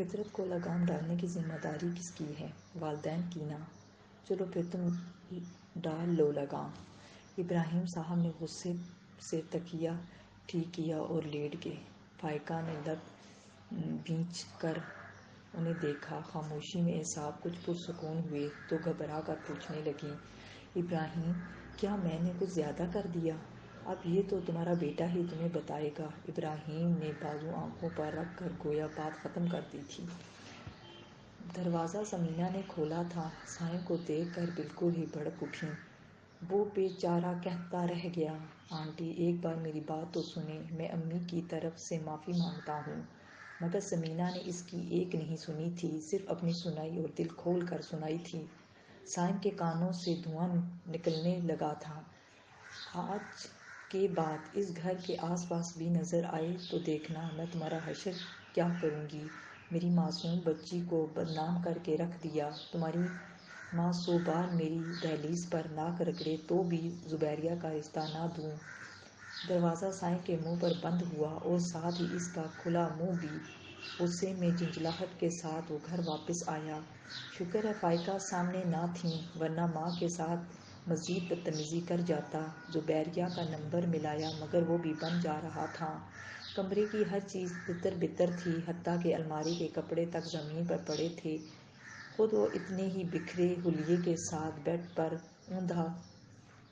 فطرت کو لگام ڈالنے کی ذمہ داری کس کی ہے؟ والدین کی نا؟ چلو پھر تم ڈال لو لگام۔ ابراہیم صاحب نے غصے سے تکیہ ٹھیک کیا اور لیٹ گئے۔ فائقہ نے لب بھینچ کر انہیں دیکھا۔ خاموشی میں اعصاب کچھ پرسکون ہوئے تو گھبرا کر پوچھنے لگیں، ابراہیم کیا میں نے کچھ زیادہ کر دیا؟ اب یہ تو تمہارا بیٹا ہی تمہیں بتائے گا۔ ابراہیم نے بازو آنکھوں پر رکھ کر گویا بات ختم کر دی تھی۔ دروازہ ثمینہ نے کھولا تھا۔ صائم کو دیکھ کر بالکل ہی بھڑک اٹھیں۔ وہ بے چارہ کہتا رہ گیا، آنٹی ایک بار میری بات تو سنیں، میں امی کی طرف سے معافی مانگتا ہوں۔ مگر ثمینہ نے اس کی ایک نہیں سنی تھی، صرف اپنی سنائی اور دل کھول کر سنائی تھی۔ صائم کے کانوں سے دھواں نکلنے لگا تھا۔ آج کے بعد اس گھر کے آس پاس بھی نظر آئے تو دیکھنا میں تمہارا حشر کیا کروں گی۔ میری معصوم بچی کو بدنام کر کے رکھ دیا۔ تمہاری ماں 100 بار میری دہلیز پر ناک رگڑے تو بھی زبیریہ کا رشتہ نہ دوں۔ دروازہ صائم کے منہ پر بند ہوا اور ساتھ ہی اس کا کھلا منہ بھی۔ غصے میں جھنجھلاہٹ کے ساتھ وہ گھر واپس آیا۔ شکر ہے فائقہ سامنے نہ تھیں، ورنہ ماں کے ساتھ مزید بدتمیزی کر جاتا۔ زبیریہ کا نمبر ملایا مگر وہ بھی بند جا رہا تھا۔ کمرے کی ہر چیز تتر بتر تھی، حتیٰ کہ الماری کے کپڑے تک زمین پر پڑے تھے۔ خود وہ اتنے ہی بکھرے حلیے کے ساتھ بیڈ پر اوندا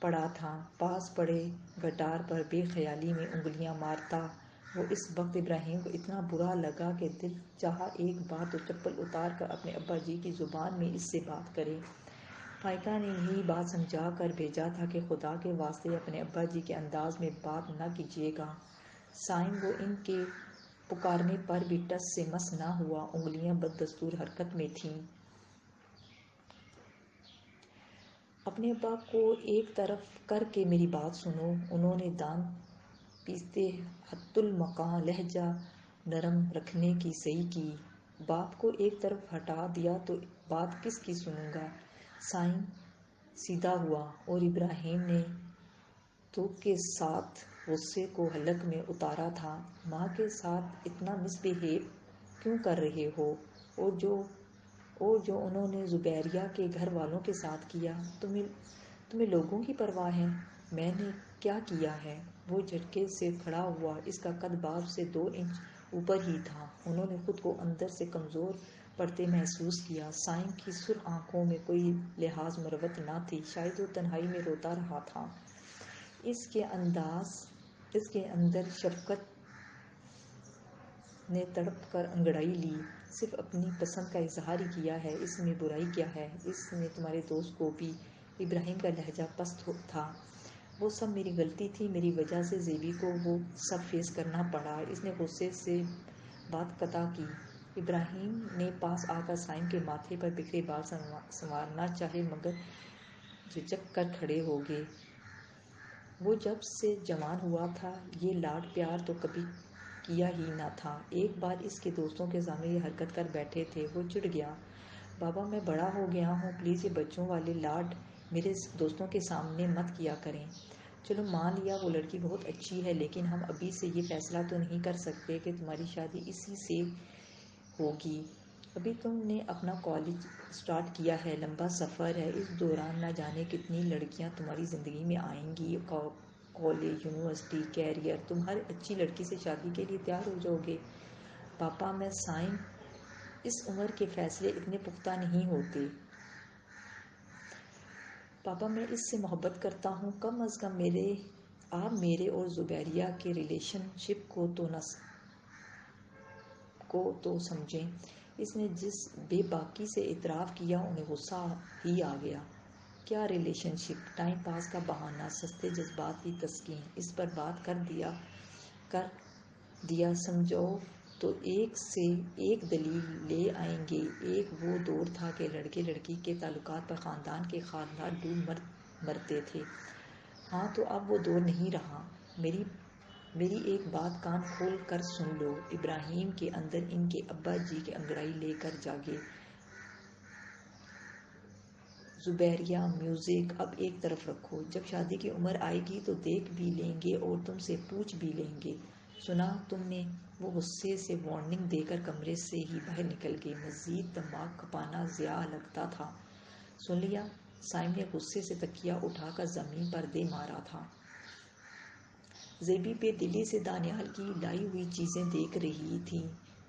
پڑا تھا، پاس پڑے گٹار پر بے خیالی میں انگلیاں مارتا۔ وہ اس وقت ابراہیم کو اتنا برا لگا کہ دل چاہا ایک بار تو چپل اتار کر اپنے ابا جی کی زبان میں اس سے بات کرے۔ فائقہ نے یہی بات سمجھا کر بھیجا تھا کہ خدا کے واسطے اپنے ابا جی کے انداز میں بات نہ کیجیے گا۔ صائم وہ ان کے پکارنے پر بھی ٹس سے مس نہ ہوا، انگلیاں بددستور حرکت میں تھیں۔ اپنے ابا کو ایک طرف کر کے میری بات سنو، انہوں نے دانت پیستے حتی المکان لہجہ نرم رکھنے کی صحیح کی۔ باپ کو ایک طرف ہٹا دیا تو بات کس کی سنوں گا؟ صائم سیدھا ہوا اور ابراہیم نے توق کے ساتھ غصے کو حلق میں اتارا تھا۔ ماں کے ساتھ اتنا مس بہیو کیوں کر رہے ہو؟ اور جو انہوں نے زبیریہ کے گھر والوں کے ساتھ کیا، تمہیں لوگوں کی پرواہ ہے؟ میں نے کیا کیا ہے؟ وہ جھٹکے سے کھڑا ہوا، اس کا قد باپ سے 2 انچ اوپر ہی تھا۔ انہوں نے خود کو اندر سے کمزور پڑتے محسوس کیا۔ صائم کی سرخ آنکھوں میں کوئی لحاظ مروت نہ تھی، شاید وہ تنہائی میں روتا رہا تھا۔ اس کے اندر شفقت نے تڑپ کر انگڑائی لی۔ صرف اپنی پسند کا اظہار ہی کیا ہے، اس میں برائی کیا ہے؟ اس نے تمہارے دوست کو بھی۔ ابراہیم کا لہجہ پست تھا۔ وہ سب میری غلطی تھی، میری وجہ سے زیبی کو وہ سب فیس کرنا پڑا۔ اس نے غصے سے بات قطع کی۔ ابراہیم نے پاس آ کر صائم کے ماتھے پر بکھرے بال سنوارنا چاہے مگر جھجک کر کھڑے ہو گئے۔ وہ جب سے جوان ہوا تھا یہ لاڈ پیار تو کبھی کیا ہی نہ تھا۔ ایک بار اس کے دوستوں کے سامنے یہ حرکت کر بیٹھے تھے۔ وہ چڑ گیا، بابا میں بڑا ہو گیا ہوں، پلیز یہ بچوں والے لاڈ میرے دوستوں کے سامنے مت کیا کریں۔ چلو مان لیا وہ لڑکی بہت اچھی ہے، لیکن ہم ابھی سے یہ فیصلہ تو نہیں کر سکتے کہ تمہاری شادی اسی سے ہوگی۔ ابھی تم نے اپنا کالج اسٹارٹ کیا ہے، لمبا سفر ہے، اس دوران نہ جانے کتنی لڑکیاں تمہاری زندگی میں آئیں گی، کالج، یونیورسٹی، کیریئر، تم ہر اچھی لڑکی سے شادی کے لیے تیار ہو جاؤ گے۔ پاپا میں صائم اس عمر کے فیصلے اتنے پختہ نہیں ہوتے۔ پاپا میں اس سے محبت کرتا ہوں، کم از کم آپ میرے اور زبیریہ کے ریلیشن شپ کو تو سمجھیں۔ اس نے جس بے باکی سے اعتراف کیا انہیں غصہ ہی آ گیا۔ کیا ریلیشن شپ؟ ٹائم پاس کا بہانہ، سستے جذبات کی تسکین۔ اس پر بات کر دیا سمجھاؤ تو ایک سے ایک دلیل لے آئیں گے۔ ایک وہ دور تھا کہ لڑکے لڑکی کے تعلقات پر خاندان کے خاندان ڈوب مرتے تھے۔ ہاں تو اب وہ دور نہیں رہا۔ میری ایک بات کان کھول کر سن لو۔ ابراہیم کے اندر ان کے ابا جی کی انگڑائی لے کر جاگے۔ زبیریہ، میوزک اب ایک طرف رکھو، جب شادی کی عمر آئے گی تو دیکھ بھی لیں گے اور تم سے پوچھ بھی لیں گے۔ سنا تم نے؟ وہ غصے سے وارننگ دے کر کمرے سے ہی باہر نکل گئی۔ مزید دماغ کھپانا ضیاء لگتا تھا۔ سن لیا؟ سائم نے غصے سے تکیہ اٹھا کر زمین پر دے مارا تھا۔ زیبی بے دلی سے دانیال کی لائی ہوئی چیزیں دیکھ رہی تھی۔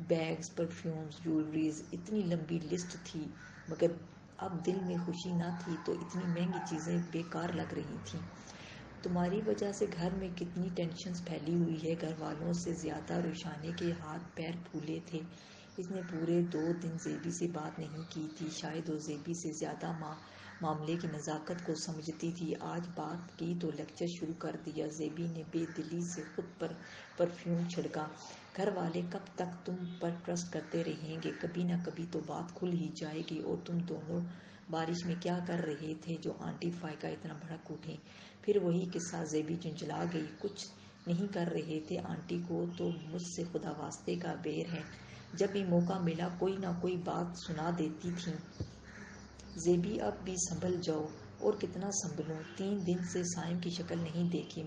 بیگز، پرفیومز، جیولریز، اتنی لمبی لسٹ تھی، مگر اب دل میں خوشی نہ تھی تو اتنی مہنگی چیزیں بیکار لگ رہی تھیں۔ تمہاری وجہ سے گھر میں کتنی ٹینشنز پھیلی ہوئی ہے۔ گھر والوں سے زیادہ روشانے کے ہاتھ پیر پھولے تھے۔ اس نے پورے 2 دن زیبی سے بات نہیں کی تھی۔ شاید وہ زیبی سے زیادہ معاملے کی نزاکت کو سمجھتی تھی۔ آج بات کی تو لیکچر شروع کر دیا۔ زیبی نے بے دلی سے خود پر پرفیوم چھڑکا۔ گھر والے کب تک تم پر ٹرسٹ کرتے رہیں گے؟ کبھی نہ کبھی تو بات کھل ہی جائے گی۔ اور تم دونوں بارش میں کیا کر رہے تھے جو آنٹی فائقہ اتنا بھڑک اٹھیں؟ پھر وہی قصہ۔ زیبی جھنجھلا گئی۔ کچھ نہیں کر رہے تھے، آنٹی کو تو مجھ سے خدا واسطے کا بیر ہے۔ جب بھی موقع ملا کوئی نہ کوئی بات سنا دیتی تھیں۔ زیبی اب بھی سنبھل جاؤ۔ اور کتنا سنبھلوں؟ 3 دن سے سائم کی شکل نہیں دیکھی۔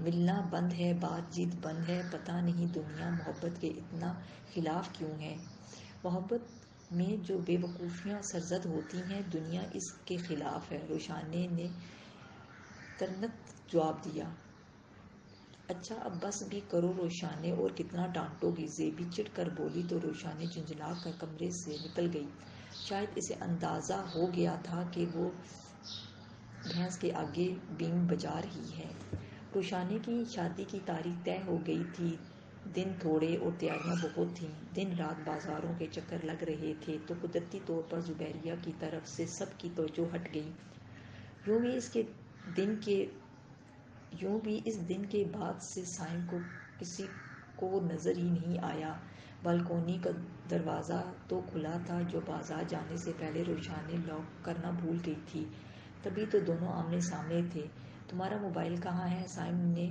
ملنا بند ہے، بات چیت بند ہے۔ پتہ نہیں دنیا محبت کے اتنا خلاف کیوں ہے۔ محبت میں جو بے وقوفیاں سرزد ہوتی ہیں، دنیا اس کے خلاف ہے۔ روشانے نے ترنت جواب دیا۔ اچھا اب بس بھی کرو روشانے، اور کتنا ڈانٹو گی؟ زیبی چڑ کر بولی تو روشانے جھنجھلا کر کمرے سے نکل گئی۔ شاید اسے اندازہ ہو گیا تھا کہ وہ بھینس کے آگے بینگ بجا رہی ہے۔ روشانے کی شادی کی تاریخ طے ہو گئی تھی۔ دن تھوڑے اور تیاریاں بہت تھیں۔ دن رات بازاروں کے چکر لگ رہے تھے تو قدرتی طور پر زبیریہ کی طرف سے سب کی توجہ ہٹ گئی۔ یوں بھی اس دن کے بعد سے سائم کو کسی کو نظر ہی نہیں آیا۔ بالکونی کا دروازہ تو کھلا تھا جو بازار جانے سے پہلے روشانے لاک کرنا بھول گئی تھی۔ تبھی تو دونوں آمنے سامنے تھے۔ تمہارا موبائل کہاں ہے؟ سائم نے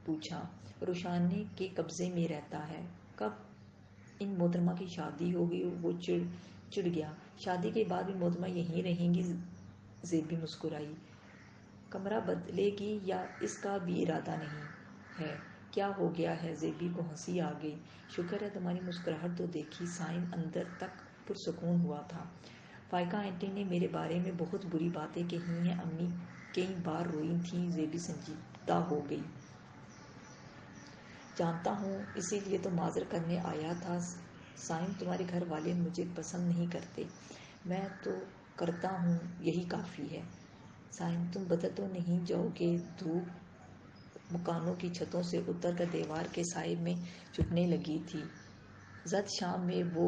پوچھا۔ روشانے کے قبضے میں رہتا ہے۔ کب ان محترمہ کی شادی ہوگی؟ وہ چڑ گیا۔ شادی کے بعد بھی محترمہ یہیں رہیں گی؟ زیبی مسکرائی۔ کمرہ بدلے گی یا اس کا بھی ارادہ نہیں ہے؟ کیا ہو گیا ہے؟ زیبی کو ہنسی آ گئی۔ شکر ہے تمہاری مسکراہٹ تو دیکھی۔ سائم اندر تک پرسکون ہوا تھا۔ فائقہ آنٹی نے میرے بارے میں بہت بری باتیں کہی ہیں۔ امی کئی بار روئی تھیں۔ زیبی سنجیدہ ہو گئی۔ جانتا ہوں، اسی لیے تو معذر کرنے آیا تھا۔ سائم تمہارے گھر والے مجھے پسند نہیں کرتے۔ میں تو کرتا ہوں، یہی کافی ہے۔ سائم تم بدل تو نہیں جاؤ گے؟ دھوپ مکانوں کی چھتوں سے اتر کر دیوار کے سائے میں چھپنے لگی تھی۔ زرد شام میں وہ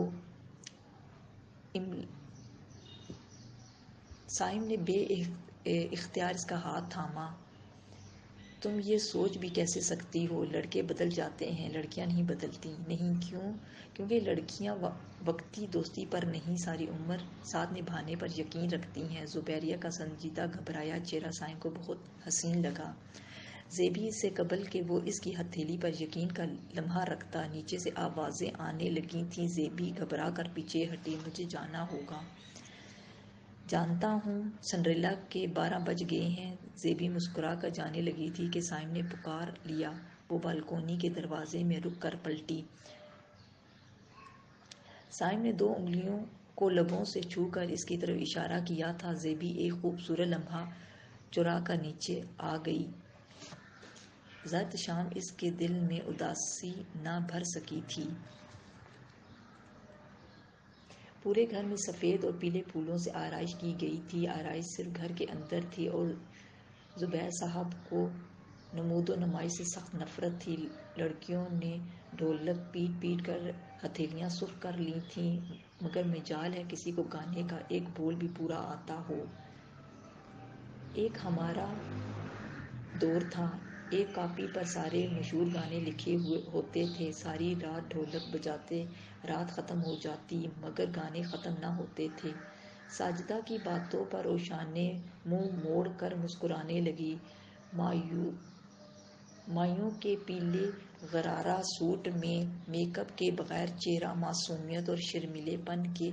سائم نے بے اختیار اس کا ہاتھ تھاما۔ تم یہ سوچ بھی کیسے سکتی ہو؟ لڑکے بدل جاتے ہیں، لڑکیاں نہیں بدلتی۔ نہیں، کیوں؟ کیونکہ لڑکیاں وقتی دوستی پر نہیں، ساری عمر ساتھ نبھانے پر یقین رکھتی ہیں۔ زبیریہ کا سنجیدہ گھبرایا چہرہ سائم کو بہت حسین لگا۔ زیبی اس سے قبل کہ وہ اس کی ہتھیلی پر یقین کا لمحہ رکھتا، نیچے سے آوازیں آنے لگی تھیں۔ زیبی گھبرا کر پیچھے ہٹی۔ مجھے جانا ہوگا۔ جانتا ہوں، سنڈریلا کے 12 بج گئے ہیں۔ زیبی مسکرا کر جانے لگی تھی کہ سائم نے پکار لیا۔ وہ بالکونی کے دروازے میں رک کر پلٹی۔ سائم نے 2 انگلیوں کو لبوں سے چھو کر اس کی طرف اشارہ کیا تھا۔ زیبی ایک خوبصورت لمحہ چرا کر نیچے آ گئی۔ زرد شام اس کے دل میں اداسی نہ بھر سکی تھی۔ پورے گھر میں سفید اور پیلے پھولوں سے آرائش کی گئی تھی۔ آرائش صرف گھر کے اندر تھی اور زبیر صاحب کو نمود و نمائی سے سخت نفرت تھی۔ لڑکیوں نے ڈھولک پیٹ پیٹ کر ہتھیلیاں سرخ کر لی تھیں، مگر مجال ہے کسی کو گانے کا ایک بول بھی پورا آتا ہو۔ ایک ہمارا دور تھا، ایک کاپی پر سارے مشہور گانے لکھے ہوتے تھے۔ ساری رات ڈھولک بجاتے رات ختم ہو جاتی، مگر گانے ختم نہ ہوتے تھے۔ ساجدہ کی باتوں پر روشانے منہ موڑ کر مسکرانے لگی۔ مائیوں کے پیلے غرارہ سوٹ میں میک اپ کے بغیر چہرہ معصومیت اور شرمیلے پن کے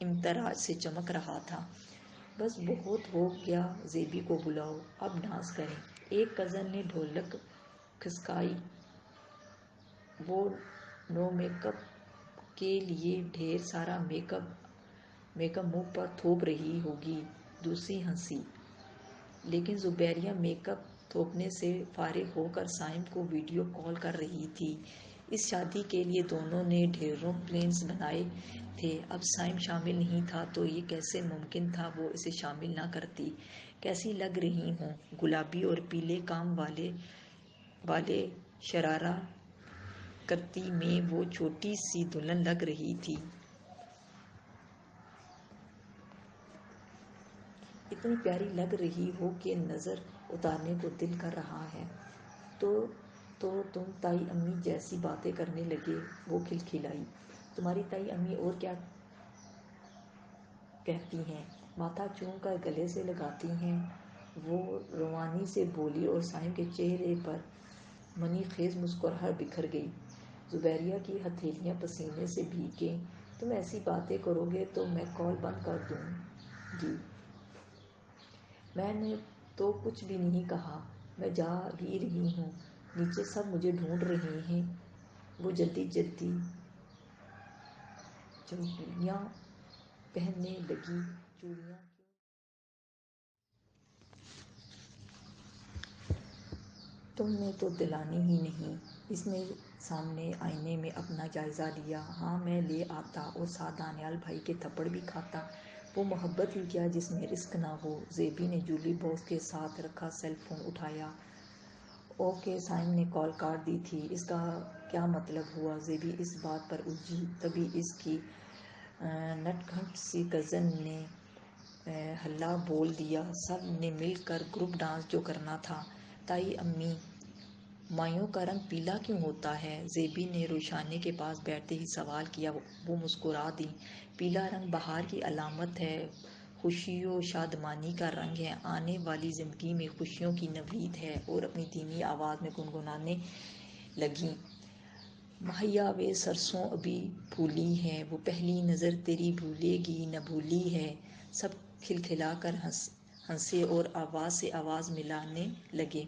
امتزاج سے چمک رہا تھا۔ بس بہت ہو گیا، زیبی کو بلاؤ، اب ڈانس کریں۔ ایک کزن نے ڈھولک کھسکائی۔ وہ نو میک اپ کے لیے ڈھیر سارا میک اپ منہ پر تھوپ رہی ہوگی۔ دوسری ہنسی۔ لیکن زبیریہ میک اپ تھوپنے سے فارغ ہو کر سائم کو ویڈیو کال کر رہی تھی۔ اس شادی کے لیے دونوں نے ڈھیروں پلانز بنائے تھے۔ اب سائم شامل نہیں تھا تو یہ کیسے ممکن تھا وہ اسے شامل نہ کرتی۔ کیسی لگ رہی ہوں؟ گلابی اور پیلے کام والے شرارہ کرتی میں وہ چھوٹی سی دلہن لگ رہی تھی۔ اتنی پیاری لگ رہی ہو کہ نظر اتارنے کو دل کر رہا ہے۔ تو تم تائی امی جیسی باتیں کرنے لگے۔ وہ کھلکھلائی۔ تمہاری تائی امی اور کیا کہتی ہیں؟ ماتھا چوم کر گلے سے لگاتی ہیں، وہ روانی سے بولی اور سائم کے چہرے پر منی خیز مسکراہٹ بکھر گئی۔ زبیریہ کی ہتھیلیاں پسینے سے بھیگ گئیں۔ تم ایسی باتیں کرو گے تو میں کال بند کر دوں گی۔ میں نے تو کچھ بھی نہیں کہا، میں جا بھی رہی ہوں، نیچے سب مجھے ڈھونڈ رہے ہیں۔ وہ جلدی چوڑیاں پہننے لگی۔ چوڑیاں کیوں؟ تم نے تو دلانی ہی نہیں۔ اس نے سامنے آئینے میں اپنا جائزہ لیا۔ ہاں میں لے آتا اور ساتھ دانیال بھائی کے تھپڑ بھی کھاتا۔ وہ محبت ہی کیا جس میں رسک نہ ہو۔ زیبی نے جولی باکس کے ساتھ رکھا سیل فون اٹھایا۔ اوکے، سائم نے کال کاٹ دی تھی۔ اس کا کیا مطلب ہوا؟ زیبی اس بات پر الجھی۔ تبھی اس کی نٹکھٹ سی کزن نے ہلّا بول دیا، سب نے مل کر گروپ ڈانس جو کرنا تھا۔ تائی امی، مائیوں کا رنگ پیلا کیوں ہوتا ہے؟ زیبی نے روشانی کے پاس بیٹھتے ہی سوال کیا۔ وہ مسکرا دیں۔ پیلا رنگ بہار کی علامت ہے، خوشی و شادمانی کا رنگ ہے، آنے والی زندگی میں خوشیوں کی نوید ہے۔ اور اپنی دھیمی آواز میں گنگنانے لگیں، مہیا وے سرسوں ابھی پھولی ہے، وہ پہلی نظر تیری بھولے گی نہ بھولی ہے۔ سب کھلکھلا کر ہنسے اور آواز سے آواز ملانے لگے۔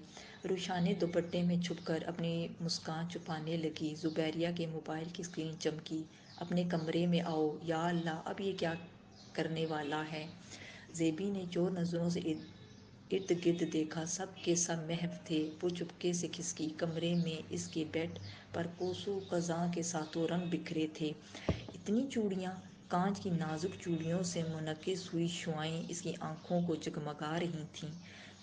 روشانی دوپٹے میں چھپ کر اپنی مسکان چھپانے لگی۔ زبیریہ کے موبائل کی اسکرین چمکی۔ اپنے کمرے میں آؤ۔ یا اللہ، اب یہ کیا کرنے والا ہے؟ زیبی نے چور نظروں سے ارد گرد دیکھا، سب کے سب محو تھے۔ وہ چپکے سے کھسکی۔ کمرے میں اس کے بیڈ پر کوسوں خزاں کے ساتوں رنگ بکھرے تھے۔ اتنی چوڑیاں! کانچ کی نازک چوڑیوں سے منعکس ہوئی شعاعیں اس کی آنکھوں کو جگمگا رہی تھیں۔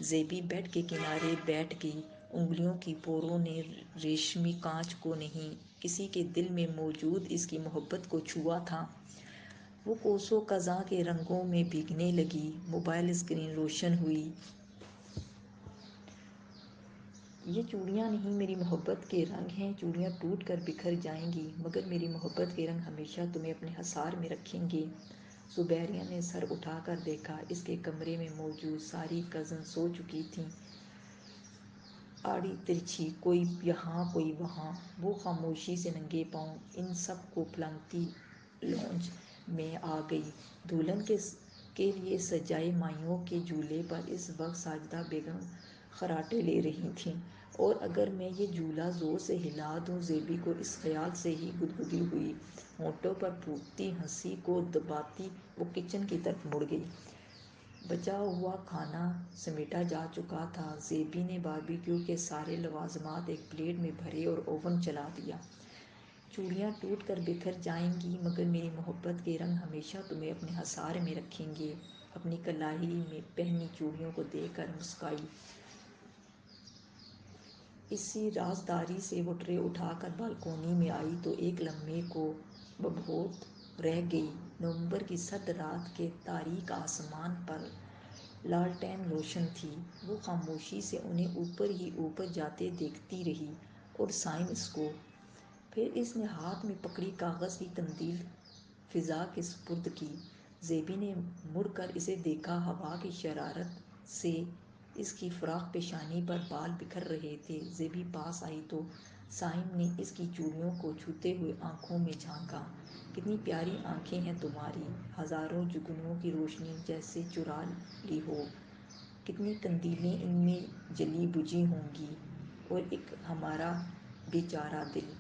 زیبی بیڈ کے کنارے بیٹھ گئی۔ انگلیوں کی پوروں نے ریشمی کانچ کو نہیں، کسی کے دل میں موجود اس کی محبت کو چھوا تھا۔ وہ کوسوں خزاں کے رنگوں میں بھیگنے لگی۔ موبائل اسکرین روشن ہوئی۔ یہ چوڑیاں نہیں، میری محبت کے رنگ ہیں۔ چوڑیاں ٹوٹ کر بکھر جائیں گی، مگر میری محبت کے رنگ ہمیشہ تمہیں اپنے حصار میں رکھیں گے۔ زبیریہ نے سر اٹھا کر دیکھا۔ اس کے کمرے میں موجود ساری کزن سو چکی تھیں، آڑی ترچھی، کوئی یہاں کوئی وہاں۔ وہ خاموشی سے ننگے پاؤں ان سب کو پھلانگتی لانج میں آ گئی۔ دلہن کے لیے سجائے مائیوں کے جھولے پر اس وقت ساجدہ بیگم خراٹے لے رہی تھیں۔ اور اگر میں یہ جھولا زور سے ہلا دوں؟ زیبی کو اس خیال سے ہی گدگدی ہوئی۔ ہونٹوں پر پھوٹتی ہنسی کو دباتی وہ کچن کی طرف مڑ گئی۔ بچا ہوا کھانا سمیٹا جا چکا تھا۔ زیبی نے باربیکیو کے سارے لوازمات ایک پلیٹ میں بھرے اور اوون چلا دیا۔ چوڑیاں ٹوٹ کر بکھر جائیں گی، مگر میری محبت کے رنگ ہمیشہ تمہیں اپنے حصار میں رکھیں گے۔ اپنی کلائی میں پہنی چوڑیوں کو دیکھ کر مسکرائی۔ اسی رازداری سے وہ ٹرے اٹھا کر بالکونی میں آئی تو ایک لمحے کو ببھوت رہ گئی۔ نومبر کی سرد رات کے تاریک آسمان پر لالٹین روشن تھی۔ وہ خاموشی سے انہیں اوپر ہی اوپر جاتے دیکھتی رہی اور سائم اس کو۔ پھر اس نے ہاتھ میں پکڑی کاغذ کی قندیل فضا کے سپرد کی۔ زیبی نے مڑ کر اسے دیکھا۔ ہوا کی شرارت سے اس کی فراخ پیشانی پر بال بکھر رہے تھے۔ زیبی پاس آئی تو سائم نے اس کی چوڑیوں کو چھوتے ہوئے آنکھوں میں جھانکا۔ کتنی پیاری آنکھیں ہیں تمہاری، ہزاروں جگنوں کی روشنی جیسے چرا لی ہو۔ کتنی قندیلیں ان میں جلی بجھی ہوں گی۔ اور ایک ہمارا بیچارہ دل،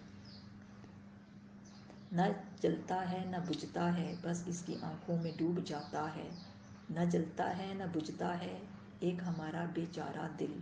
نہ جلتا ہے نہ بجھتا ہے، بس اس کی آنکھوں میں ڈوب جاتا ہے، نہ جلتا ہے نہ بجھتا ہے ایک ہمارا بیچارہ دل۔